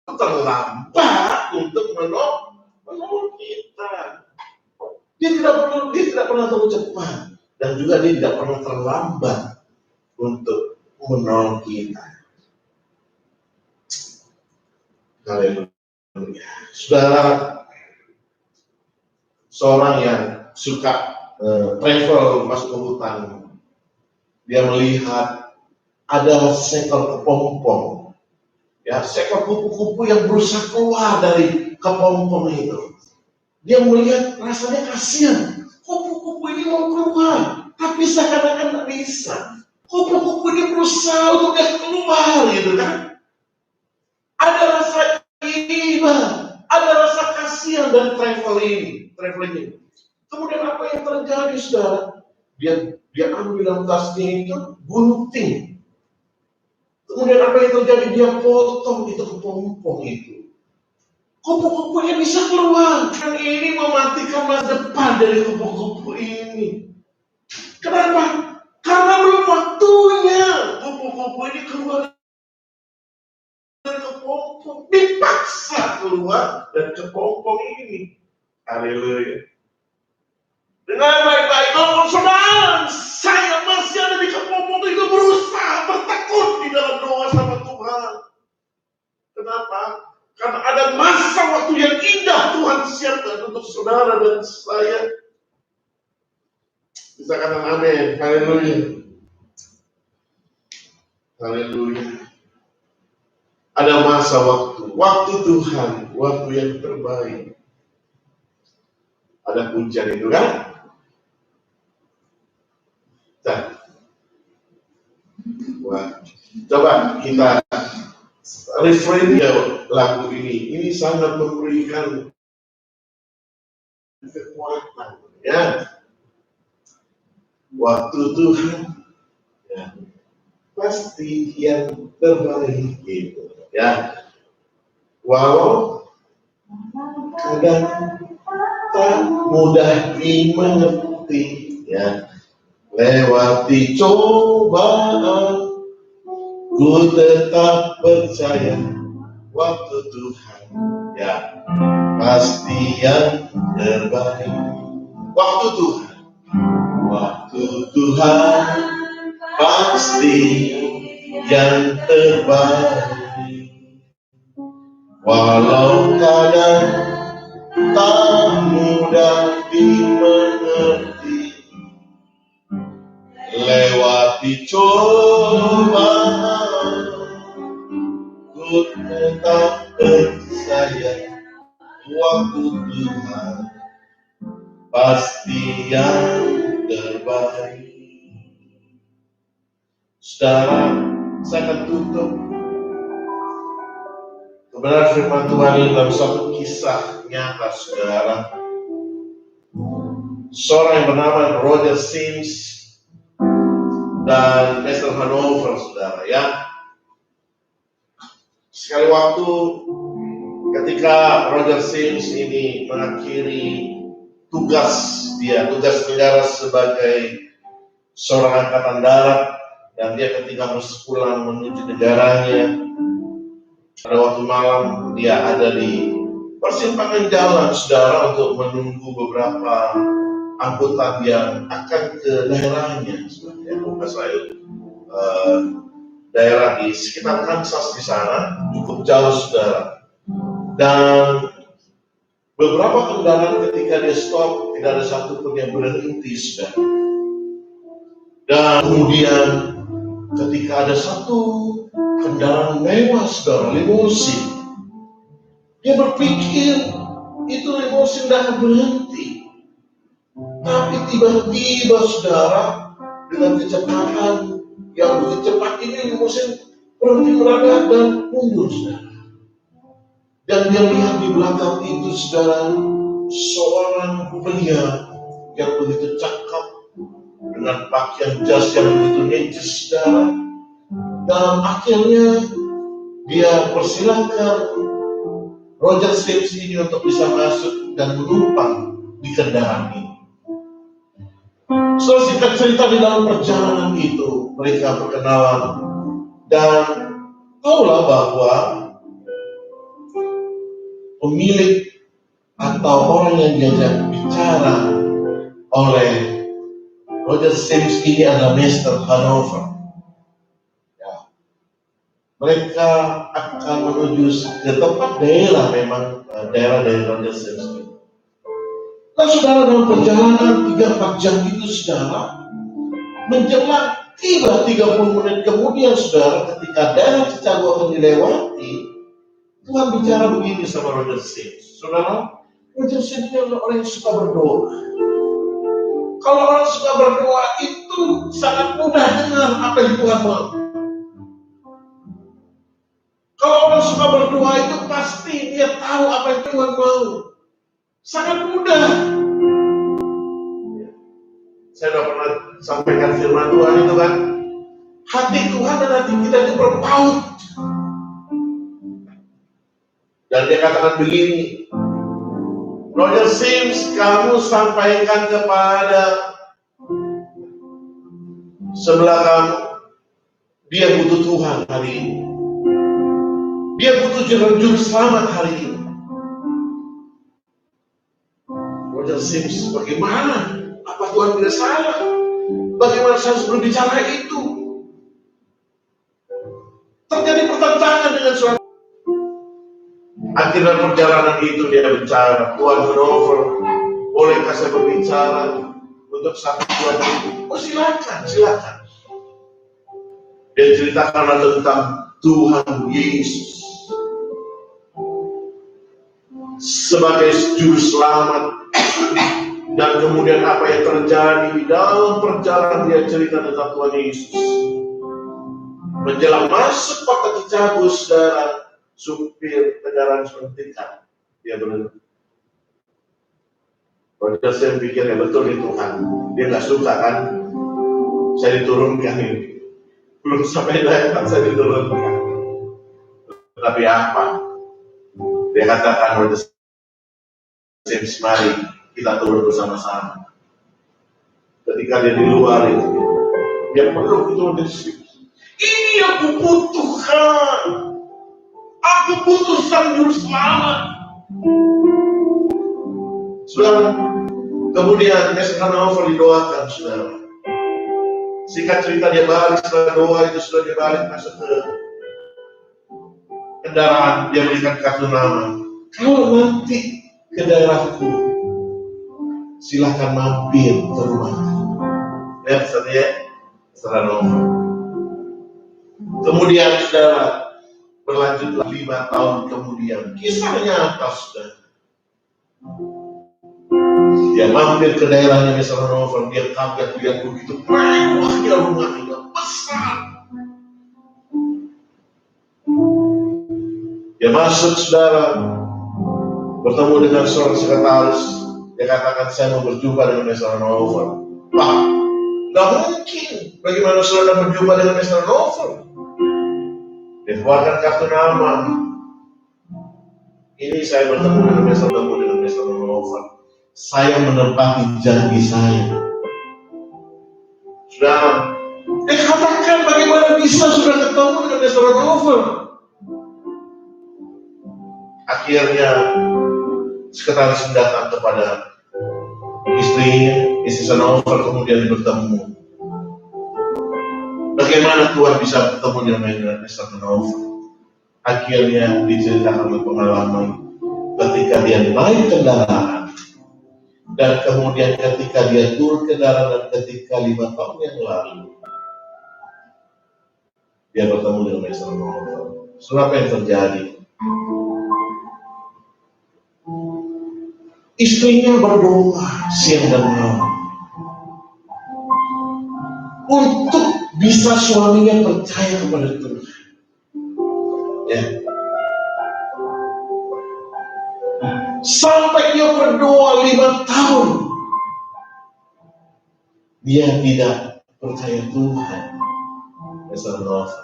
terlambat untuk menolong kita. Dia tidak pernah terlalu cepat, dan juga dia tidak pernah terlambat untuk menolong kita. Haleluya. Saudara, seorang yang suka travel masuk ke hutan, dia melihat ada seekor kepompong. Ya, seekor kupu-kupu yang berusaha keluar dari kepompong itu. Dia melihat, rasanya kasihan. Kupu-kupu ini mau keluar, tapi seakan-akan tidak bisa. Kupu-kupu ini berusaha untuk dia keluar, gitu kan? Ada rasa iba, ada rasa kasihan dari traveling ini. Kemudian apa yang terjadi, saudara? Dia ambil dalam tasnya itu gunting. Kemudian apa yang terjadi? Dia potong itu kepompong itu. Kupu-kupunya bisa keluar. Dan ini mematikan masa depan dari kupu-kupu ini. Kenapa? Karena belum waktunya kupu-kupu ini keluar dari kepompong. Dipaksa keluar dari kepompong ini. Haleluya. Dengan baik-baik, ngomong saudara, saya masih ada di kepompong itu, berusaha bertekun di dalam doa sama Tuhan. Kenapa? Karena ada masa waktu yang indah Tuhan siapkan untuk saudara dan saya. Bisa katakan amin. Haleluya. Haleluya. Ada masa waktu Tuhan, waktu yang terbaik. Ada pujian itu kan? Wah, coba kita refrain ya lagu ini. Ini sangat memberikan kekuatan, ya. Waktu Tuhan, ya, pasti yang terbaik gitu, ya. Walau kadang tak mudah dimengerti, ya. Lewati cobaan, ku tetap percaya waktu Tuhan, ya, pasti yang terbaik. Waktu Tuhan pasti yang terbaik. Walau kadang tak mudah dimengerti, lewati cobaan, ku tetap percaya waktu Tuhan pasti yang terbaik. Saudara, saya akan tutup kebenaran firman Tuhan ini dalam satu kisah nyata, saudara. Seorang yang bernama Roger Sims dan Lester Hanover, saudara, ya. Sekali waktu ketika Roger Sims ini mengakhiri tugas negara sebagai seorang angkatan darat, dan dia ketika harus pulang menuju negaranya, pada waktu malam dia ada di persimpangan jalan, saudara, untuk menunggu beberapa angkutan yang akan ke daerahnya, saudara. Daerah di sekitar Kansas di sana cukup jauh, saudara. Dan beberapa kendaraan ketika dia stop, tidak ada satupun yang berhenti, saudara. Dan kemudian ketika ada satu kendaraan mewah, saudara, limusin, dia berpikir itu limusin tidak akan berhenti. Tapi tiba-tiba, saudara, dengan kecepatan yang begitu cepat ini, limusin berhenti mendadak dan mundur, saudara. Dan dia lihat di belakang itu, saudara, seorang pria yang begitu cakep dengan pakaian jas yang begitu necis, saudara. Dan akhirnya dia persilahkan Roger Sims ini untuk bisa masuk dan menumpang di kendaraan ini. So, singkat cerita, di dalam perjalanan itu mereka berkenalan, dan tahulah bahwa pemilik atau orang yang diajak bicara oleh Roger Sims ini adalah Mr. Hanover. Ya. Mereka akan menuju ke tempat daerah, memang daerah dari Roger Sims. Nah, saudara, dalam perjalanan 3-4 jam itu, saudara, menjelang tiba 30 menit kemudian, saudara, ketika daerah Chicago akan dilewati, Tuhan bicara begini sama Roger Sims. Saudara, Roger Sims adalah orang yang suka berdoa. Kalau orang suka berdoa itu sangat mudah dengar apa yang Tuhan mau. Kalau orang suka berdoa itu pasti dia tahu apa yang Tuhan mau. Sangat mudah. Saya sudah pernah sampaikan firman Tuhan itu kan, hati Tuhan dan hati kita itu berpaut. Dan dia katakan begini, Roger Sims, kamu sampaikan kepada sebelah kamu, dia butuh Tuhan hari ini. Dia butuh juru selamat hari ini. Roger Sims, bagaimana? Apa Tuhan tidak salah? Bagaimana saya harus berbicara itu? Terjadi pertentangan dengan suara. Akhirnya perjalanan itu dia bicara, Tuhan Hanover, bolehkah saya berbicara untuk satu Tuhan itu? Oh, silakan. Dia ceritakan tentang Tuhan Yesus sebagai juru selamat, dan kemudian apa yang terjadi di dalam perjalanan dia cerita tentang Tuhan Yesus. Menjelang masuk kota Chicago, saudara, supir kendaraan berhentikan, dia berhenti. Roger Sims pikir ya betul nih Tuhan, dia nggak suka kan, saya diturunkan ini, belum sampai daerah saya diturunkan. Tapi apa? Dia katakan, Roger Sims, mari kita turun bersama-sama. Ketika dia di luar itu, dia peluk itu leadership. Ini aku butuhkan. Aku butuh sang juru selamat. Saudara, kemudian Mr. Hanover didoakan, saudara. Singkat cerita dia balik setelah doa itu sudah dia balik masuk ke kendaraan, dia berikan kartu nama. Kalau nanti ke daerahku, silahkan mampir ke rumahku. Lihat saja, Mr. Hanover. Kemudian saudara, berlanjutlah 5 tahun kemudian. Kisahnya apa, saudara? Dia mampir ke daerahnya Mr. Hanover, dia kaget lihat begitu mewahnya rumahnya besar. Dia masuk, saudara, bertemu dengan seorang sekretaris. Dia katakan, saya mau berjumpa dengan Mr. Hanover. Wah, nggak mungkin. Bagaimana saudara berjumpa dengan Mr. Hanover? Dia keluarkan kartu nama. Ini saya bertemu dengan Mr. Hanover. Saya menepati janji saya. Sudah, katakan bagaimana bisa sudah ketemu dengan Mr. Hanover. Akhirnya sekretaris datang kepada istrinya, istri Hanover, kemudian bertemu. Bagaimana Tuhan bisa bertemu dengan Mr. Hanover? Akhirnya diceritakan pengalaman ketika dia naik kendaraan. Dan kemudian ketika dia turun kendaraan dan ketika 5 tahun yang lalu dia bertemu dengan Mr. Hanover. Apa yang terjadi? Istrinya berdoa siang dan malam untuk bisa suaminya percaya kepada Tuhan. Ya. Sampai dia berdoa 5 tahun, dia tidak percaya Tuhan, Mr. Hanover.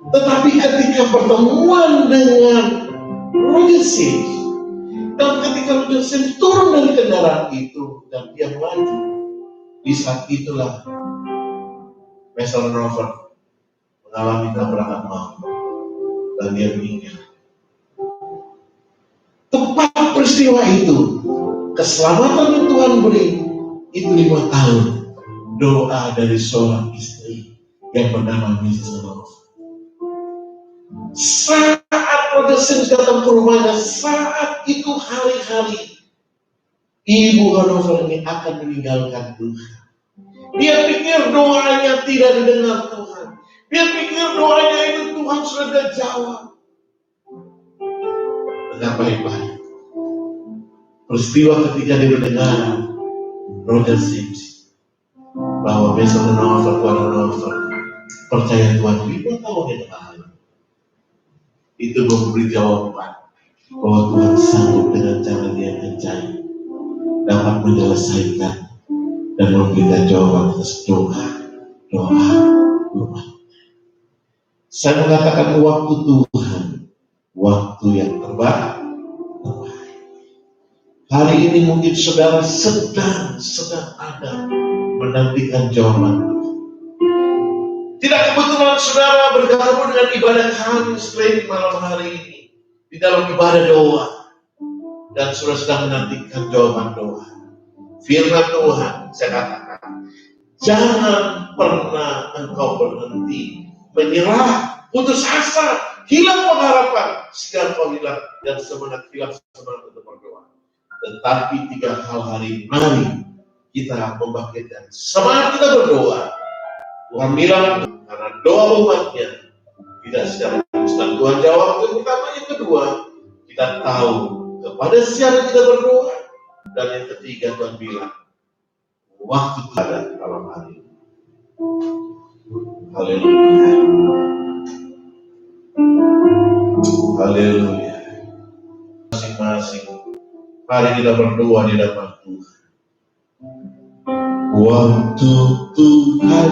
Tetapi ketika pertemuan dengan Roger Sims, dan ketika Roger Sims turun dari kendaraan itu dan dia melaju, di saat itulah Mr. Hanover mengalami tabrakan maut dan dia meninggal. Tepat peristiwa itu, keselamatan yang Tuhan beri itu 5 tahun doa dari seorang istri yang bernama Mrs. Hanover. Saat Roger Sims datang ke rumahnya, saat itu hari-hari Ibu Hanover ini akan meninggalkan Tuhan. Dia pikir doanya tidak didengar Tuhan. Dia pikir doanya itu Tuhan sudah jawab. Dengar baik-baik. Peristiwa ketika dia mendengar Roger Sims bahwa Mr. Hanover, Tuhan Hanover percaya Tuhan 5 tahun yang lalu, itu memberi jawaban bahwa Tuhan sanggup dengan cara dia ajaib dapat menyelesaikan dan memberikan jawaban atas doa. Saya mengatakan waktu Tuhan, waktu yang terbaik. Hari ini mungkin saudara sedang ada menantikan jawaban. Tidak kebetulan saudara bergabung dengan ibadah kami di malam hari ini di dalam ibadah doa, dan saudara sedang menantikan jawaban doa. Firman Tuhan, saya katakan, jangan pernah engkau berhenti menyerah, putus asa, hilang pengharapan, sehingga engkau hilang dan hilang semangat untuk berdoa. Tetapi 3 hal hari ini, mari kita membangkitkan semangat kita berdoa. Tuhan bilang, karena doa umatnya tidak secara instan Tuhan jawab. Yang pertama, yang kedua, kita tahu kepada siapa kita berdoa. Dan yang ketiga, Tuhan bilang, waktu ada dalam hari ini. Haleluya. Haleluya. Masing-masing, mari kita berdoa di depan Tuhan. Waktu Tuhan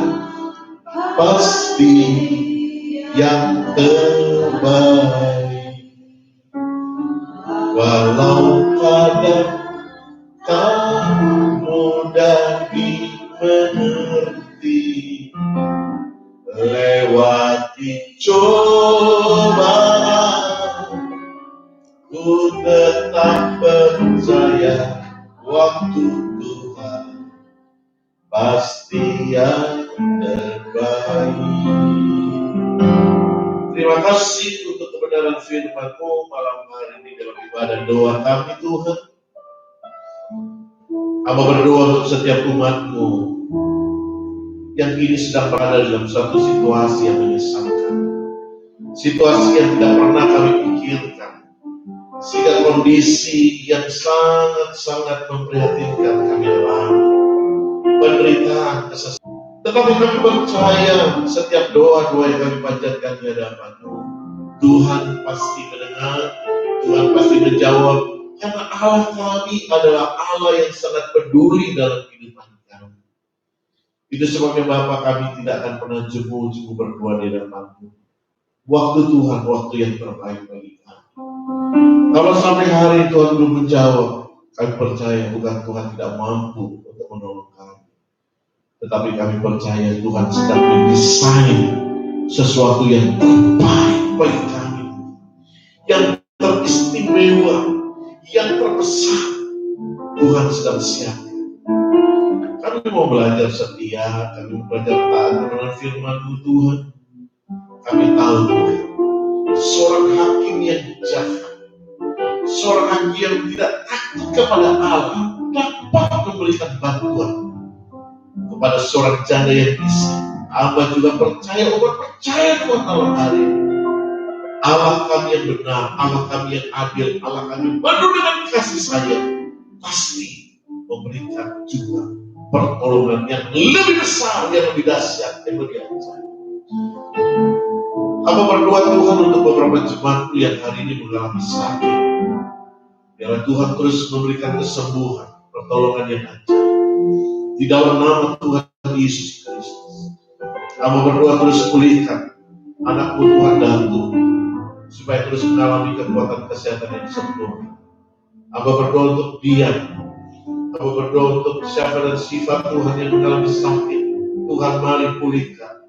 pasti yang terbaik, walau kadang tak mudah dimengerti. Lewati cobaan, ku tetap percaya waktu Tuhan pasti yang terbaik. Terima kasih untuk kebenaran firman-Mu malam hari ini dalam ibadah doa kami Tuhan. Hamba berdoa untuk setiap umat-Mu yang kini sedang berada dalam suatu situasi yang menyesalkan, situasi yang tidak pernah kami pikirkan, sehingga kondisi yang sangat-sangat memprihatinkan kami alami, penderitaan, kesesakan. Tetapi kami percaya setiap doa-doa yang kami panjatkan di hadapan-Mu, Tuhan pasti mendengar, Tuhan pasti menjawab, karena Allah kami adalah Allah yang sangat peduli dalam kehidupan kami. Itu sebabnya Bapa, kami tidak akan pernah jemu-jemu berdoa di hadapan-Mu. Waktu Tuhan, waktu yang terbaik bagi kami. Kalau sampai hari Tuhan belum menjawab, kami percaya bukan Tuhan tidak mampu untuk menolong kami, tetapi kami percaya Tuhan sedang mendesain sesuatu yang terbaik bagi kami, yang teristimewa, yang terbesar. Tuhan sedang siap. Kami mau belajar setia, kami mau belajar taat kepada firman-Mu Tuhan. Kami tahu Tuhan, seorang hakim yang jahat, seorang hakim yang tidak takut kepada Allah, dapat memberikan bantuan kepada seorang janda yang bisa. Hamba juga percaya, umat percaya Tuhan malam hari ini. Allah kami yang benar, Allah kami yang adil, Allah kami penuh dengan kasih sayang, pasti memberikan juga pertolongan yang lebih besar, yang lebih dahsyat, yang lebih ajaib. Hamba berdoa Tuhan untuk beberapa jemaat yang hari ini mengalami sakit. Biarlah Tuhan terus memberikan kesembuhan, pertolongan yang ajaib. Di dalam nama Tuhan Yesus Kristus. Hamba berdoa terus pulihkan anak-Mu Tuhan Datu, supaya terus mengalami kekuatan kesehatan yang sempurna. Hamba berdoa untuk dia. Hamba berdoa untuk siapa dan sifat Tuhan yang mengalami sakit. Tuhan mari pulihkan.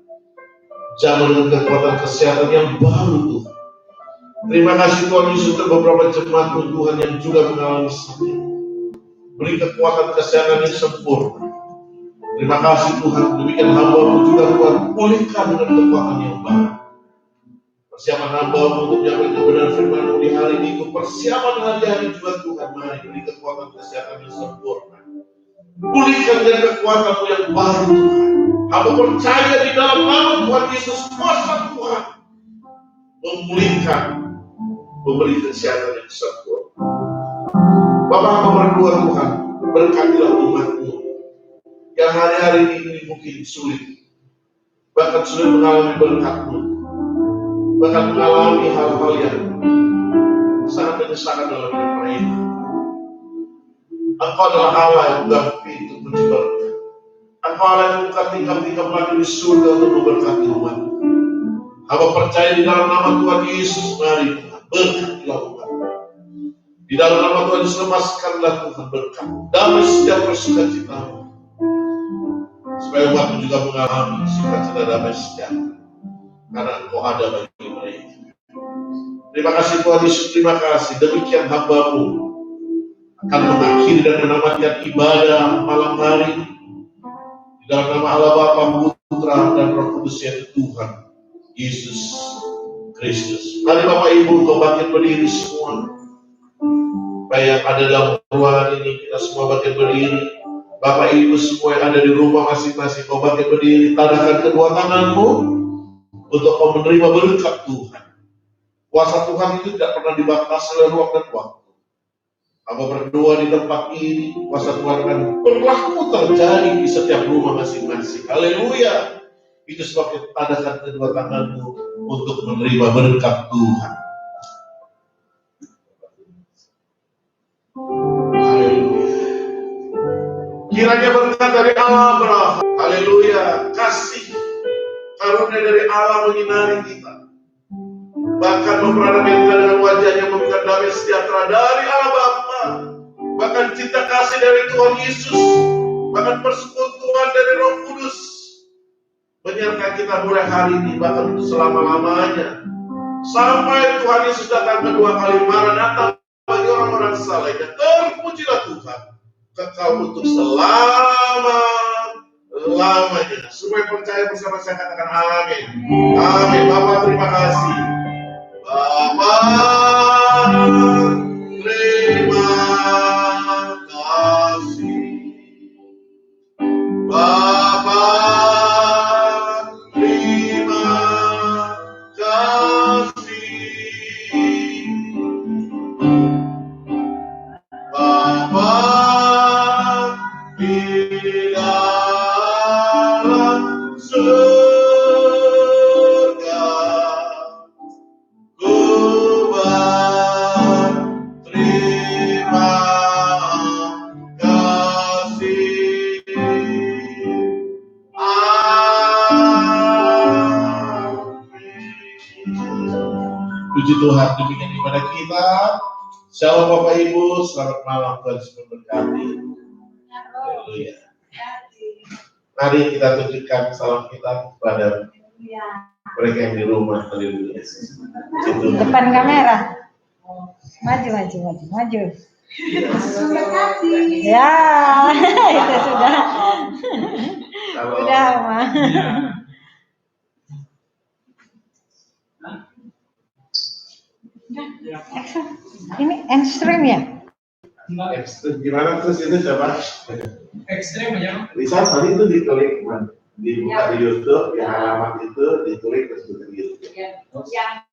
Jangan dengan kekuatan kesehatan yang baru Tuhan. Terima kasih Tuhan Yesus untuk beberapa jemaat Tuhan yang juga mengalami sakit. Beri kekuatan kesehatan yang sempurna. Terima kasih Tuhan. Demikian hamba-Mu juga Tuhan, pulihkan dengan kekuatan yang baru. Persiapan hamba-Mu untuk menyampaikan kebenaran firman-Mu di hari ini, persiapan hari-hari juga Tuhan, mari beri kekuatan kesehatan yang sempurna. Pulihkan dengan kekuatan-Mu yang baru Tuhan. Hamba percaya di dalam nama Tuhan Yesus, kuasa Tuhan memulihkan, memberi kesehatan yang sempurna. Bapak, hamba berdoa Tuhan, berkatilah umat-Mu yang hari-hari ini mungkin sulit, bahkan sulit mengalami berkat-Mu, bahkan mengalami hal-hal yang sangat menyesalkan dalam hidup mereka. Engkau adalah Allah yang buka pintu kunci berkat. Engkau Allah yang buka tingkap-tingkap lagi di surga untuk memberkati umat. Hamba percaya di dalam nama Tuhan Yesus, mari Tuhan berkatilah umat. Di dalam nama Tuhan Yesus, lepaskanlah Tuhan berkat, damai sejahtera sukacita, supaya umat juga mengalami sukacita damai sejahtera, karena Engkau ada bagi mereka. Terima kasih Tuhan Yesus, terima kasih. Demikian hamba-Mu akan mengakhiri dan menamatkan ibadah malam hari di dalam nama Allah Bapa, Putra dan Roh Kudus yang Tuhan Yesus Kristus. Mari Bapak Ibu kau bangkit berdiri semua. Baik yang ada dalam ruangan ini, kita semua bangkit berdiri. Bapak Ibu semua yang ada di rumah masing-masing, kau bangkit berdiri. Tadakan kedua tanganmu untuk kau menerima berkat Tuhan. Kuasa Tuhan itu tidak pernah dibatasi oleh ruang dan waktu. Hamba berdoa di tempat ini, kuasa Tuhan akan berlaku terjadi di setiap rumah masing-masing. Haleluya. Itu sebabnya tadakan kedua tanganmu untuk menerima berkat Tuhan. Haleluya. Kiranya berkat dari Allah berapa? Haleluya. Kasih karunia dari Allah menyinari kita. Bahkan memperhadapkan kita dengan wajahnya, memberikan damai sejahtera dari Allah Bapa bahkan cinta kasih dari Tuhan Yesus, bahkan persekutuan dari Roh Kudus menyertai kita mulai hari ini, bahkan untuk selama-lamanya. Sampai Tuhan Yesus datang kedua kali, Maranatha bagi orang-orang salehnya. Terpujilah Tuhan, kekal untuk selama-lamanya. Semua yang percaya bersama saya katakan amin. Amin. Bapak terima kasih. Bapak terima kasih. Bapak terima kasih. Bapak di dalam surga, ku berterima kasih. Puji Tuhan, demikian ibadah kita. Shalom Bapak Ibu, selamat malam, Tuhan Yesus memberkati. Haleluya. Mari kita tunjukkan salam kita kepada mereka yang di rumah. Haleluya. Depan kamera. Maju. Ya, itu sudah. Shalom. Udah, Ma. Ini ekstrim ya? Ekstrim gimana terus itu coba? Ekstrim aja. Bisa tadi itu diklik, dibuka di YouTube, yang alamat itu diklik terus di YouTube. Yang